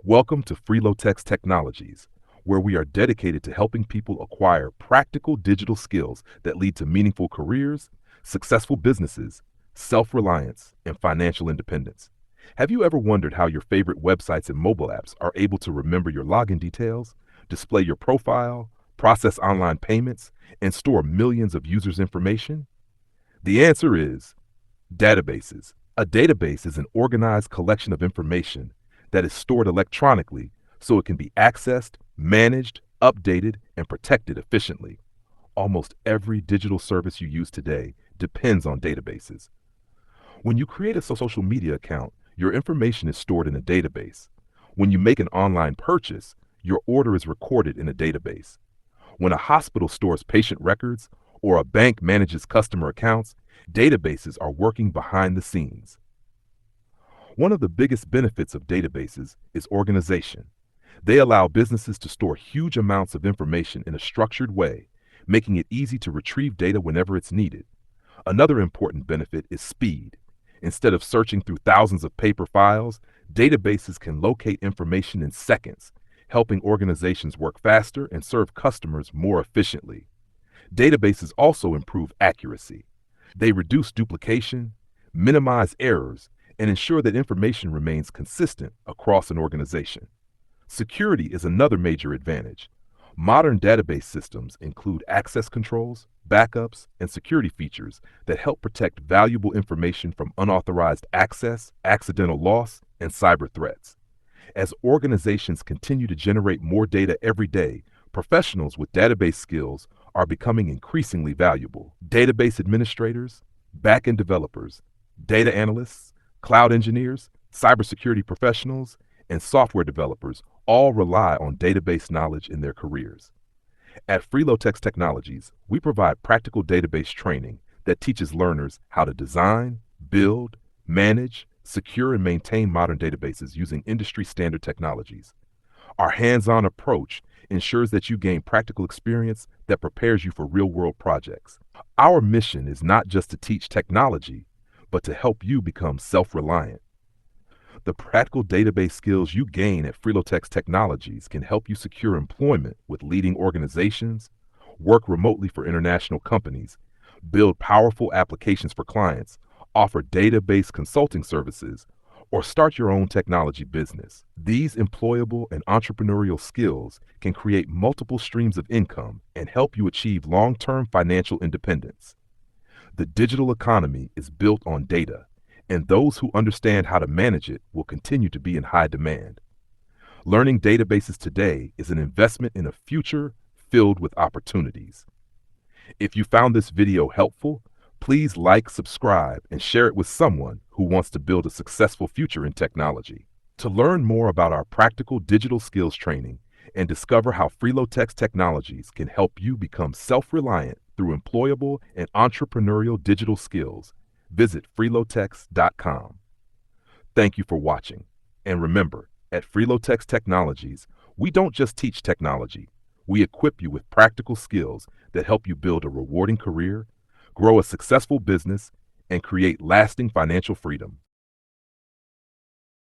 Welcome to FRELOTEX Technologies, where we are dedicated to helping people acquire practical digital skills that lead to meaningful careers, successful businesses, self-reliance, and financial independence. Have you ever wondered how your favorite websites and mobile apps are able to remember your login details, display your profile, process online payments, and store millions of users' information? The answer is databases. A database is an organized collection of information that is stored electronically so it can be accessed, managed, updated, and protected efficiently. Almost every digital service you use today depends on databases. When you create a social media account, your information is stored in a database. When you make an online purchase, your order is recorded in a database. When a hospital stores patient records or a bank manages customer accounts, databases are working behind the scenes. One of the biggest benefits of databases is organization. They allow businesses to store huge amounts of information in a structured way, making it easy to retrieve data whenever it's needed. Another important benefit is speed. Instead of searching through thousands of paper files, databases can locate information in seconds, helping organizations work faster and serve customers more efficiently. Databases also improve accuracy. They reduce duplication, minimize errors, and ensure that information remains consistent across an organization. Security is another major advantage. Modern database systems include access controls, backups, and security features that help protect valuable information from unauthorized access, accidental loss, and cyber threats. As organizations continue to generate more data every day, professionals with database skills are becoming increasingly valuable. Database administrators, back-end developers, data analysts, cloud engineers, cybersecurity professionals, and software developers all rely on database knowledge in their careers. At FRELOTEX Technologies, we provide practical database training that teaches learners how to design, build, manage, secure, and maintain modern databases using industry-standard technologies. Our hands-on approach ensures that you gain practical experience that prepares you for real-world projects. Our mission is not just to teach technology, but to help you become self-reliant. The practical database skills you gain at FRELOTEX Technologies can help you secure employment with leading organizations, work remotely for international companies, build powerful applications for clients, offer database consulting services, or start your own technology business. These employable and entrepreneurial skills can create multiple streams of income and help you achieve long-term financial independence. The digital economy is built on data, and those who understand how to manage it will continue to be in high demand. Learning databases today is an investment in a future filled with opportunities. If you found this video helpful, please like, subscribe, and share it with someone who wants to build a successful future in technology. To learn more about our practical digital skills training and discover how FRELOTEX Technologies can help you become self-reliant through employable and entrepreneurial digital skills, visit frelotex.com. Thank you for watching. And remember, at FRELOTEX Technologies, we don't just teach technology. We equip you with practical skills that help you build a rewarding career, grow a successful business, and create lasting financial freedom.